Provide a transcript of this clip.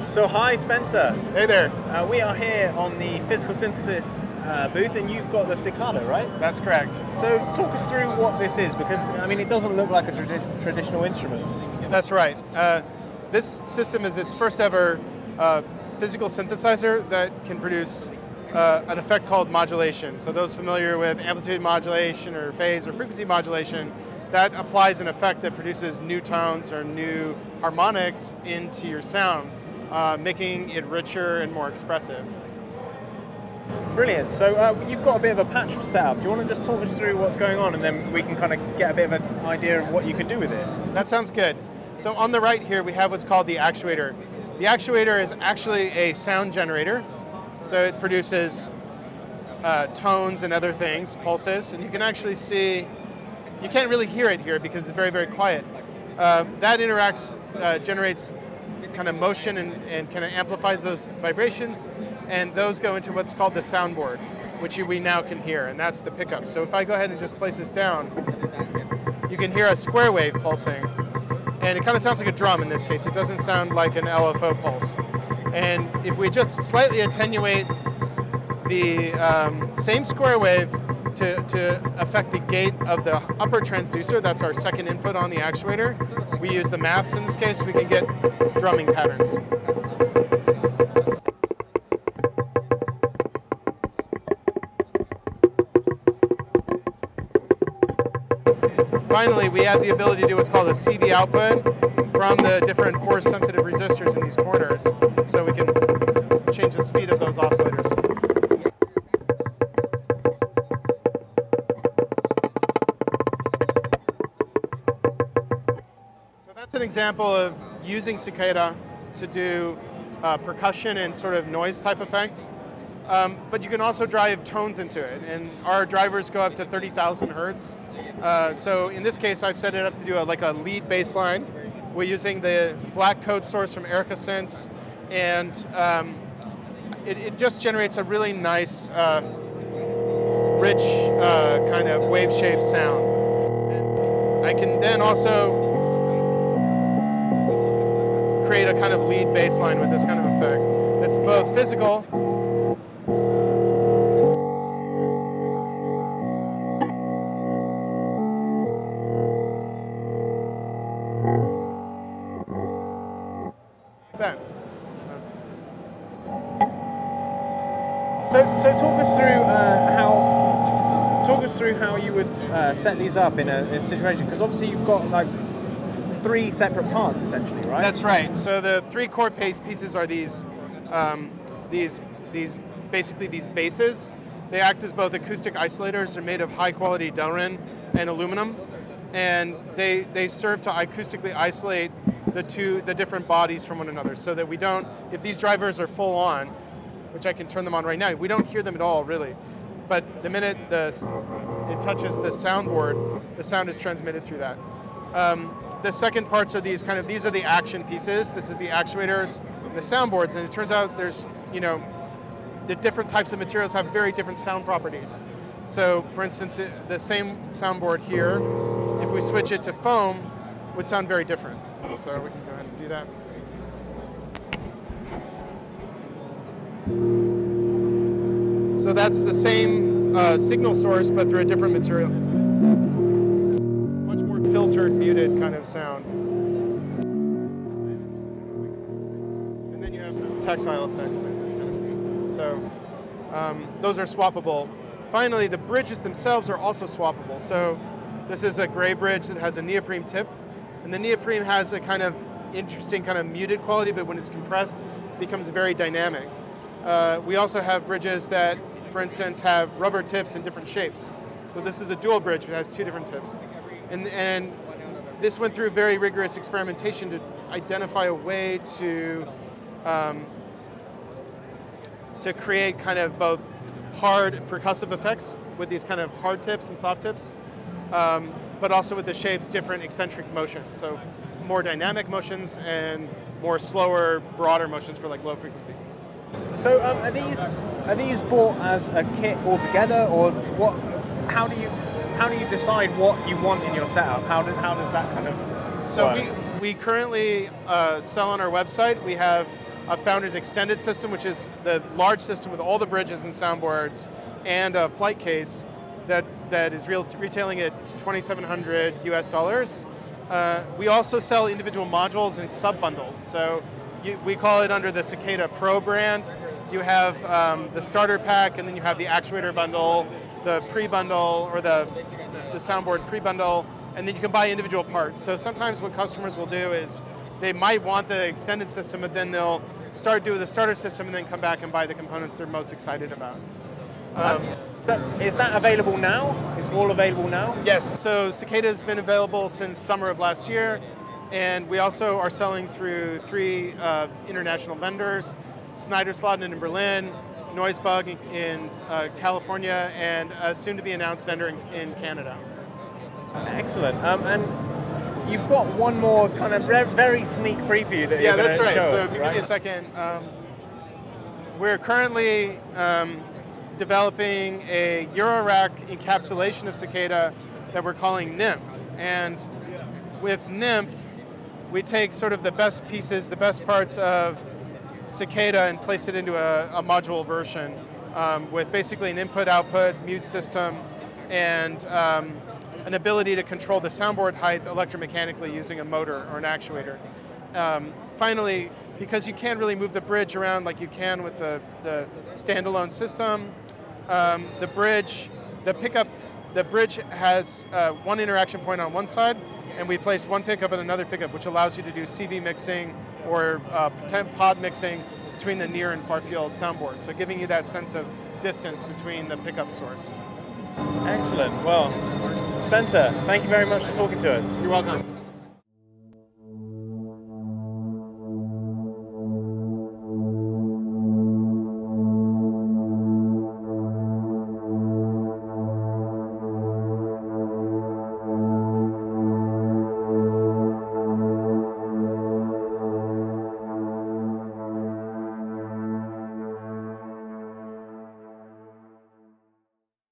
So hi Spencer. Hey there. We are here on the physical synthesis booth, and you've got the Cicada, right? That's correct. So talk us through what this is, because I mean it doesn't look like a traditional instrument. That's right. This system is its first ever physical synthesizer that can produce an effect called modulation. So those familiar with amplitude modulation or phase or frequency modulation, that applies an effect that produces new tones or new harmonics into your sound, making it richer and more expressive. Brilliant. So you've got a bit of a patch set up. Do you want to just talk us through what's going on, and then we can kind of get a bit of an idea of what you can do with it? That sounds good. So on the right here we have what's called the actuator. The actuator is actually a sound generator. So it produces tones and other things, pulses, and you can actually see, you can't really hear it here because it's very, very quiet. That generates kind of motion and kind of amplifies those vibrations, and those go into what's called the soundboard, which we now can hear, and that's the pickup. So if I go ahead and just place this down, you can hear a square wave pulsing, and it kind of sounds like a drum in this case. It doesn't sound like an LFO pulse. And if we just slightly attenuate the same square wave to affect the gate of the upper transducer, that's our second input on the actuator, we use the maths in this case, we can get drumming patterns. Finally, we have the ability to do what's called a CV output from the different force-sensitive resistors in these corners, so we can change the speed of those oscillators. So that's an example of using Cicada to do percussion and sort of noise type effects. But you can also drive tones into it, and our drivers go up to 30,000 hertz. So in this case, I've set it up to do like a lead bass line. We're using the black code source from Erica Sense, and it just generates a really nice, rich kind of wave-shaped sound. And I can then also create a kind of lead bass line with this kind of effect. It's both physical that. So talk us through how you would set these up in a situation, because obviously you've got like 3 separate parts essentially, right? That's right. So the 3 core pieces are these basically these bases. They act as both acoustic isolators. They're made of high quality Delrin and aluminum, and they serve to acoustically isolate the different bodies from one another, so that we don't, if these drivers are full on, which I can turn them on right now, we don't hear them at all really. But the minute it touches the soundboard, the sound is transmitted through that. The second parts are these are the action pieces. This is the actuators, and the soundboards, and it turns out there's, the different types of materials have very different sound properties. So for instance, the same soundboard here, if we switch it to foam, would sound very different. So we can go ahead and do that. So that's the same signal source, but through a different material. Much more filtered, muted kind of sound. And then you have tactile effects like this kind of thing. So those are swappable. Finally, the bridges themselves are also swappable. So this is a gray bridge that has a neoprene tip, and the neoprene has a kind of interesting kind of muted quality, but when it's compressed, it becomes very dynamic. We also have bridges that, for instance, have rubber tips in different shapes. So this is a dual bridge that has 2 different tips. And this went through very rigorous experimentation to identify a way to create kind of both hard percussive effects with these kind of hard tips and soft tips, but also with the shapes different eccentric motions. So more dynamic motions and more slower, broader motions for like low frequencies. So are these bought as a kit altogether, or what? How do you decide what you want in your setup? How does that kind of So work? we currently sell on our website. We have a Founders Extended system, which is the large system with all the bridges and soundboards, and a flight case that is retailing at $2,700 US. We also sell individual modules and sub-bundles. So we call it under the Cicada Pro brand. You have the starter pack, and then you have the actuator bundle, the pre-bundle, or the soundboard pre-bundle, and then you can buy individual parts. So sometimes what customers will do is they might want the extended system, but then they'll start doing the starter system and then come back and buy the components they're most excited about. So is that available now? It's all available now? Yes, so Cicada has been available since summer of last year, and we also are selling through 3 international vendors, Snydersladen in Berlin, Noisebug in California, and a soon-to-be announced vendor in Canada. Excellent. And you've got one more kind of very sneak preview that you're going to show us. Yeah, that's right. So Give me a second. We're currently developing a Eurorack encapsulation of Cicada that we're calling NIMF. And with NIMF, we take sort of the best pieces, the best parts of Cicada and place it into a module version with basically an input-output mute system and an ability to control the soundboard height electromechanically using a motor or an actuator. Finally, because you can't really move the bridge around like you can with the standalone system, the bridge has one interaction point on one side, and we placed one pickup and another pickup, which allows you to do CV mixing or pod mixing between the near and far field soundboard. So giving you that sense of distance between the pickup source. Excellent. Well, Spencer, thank you very much for talking to us. You're welcome.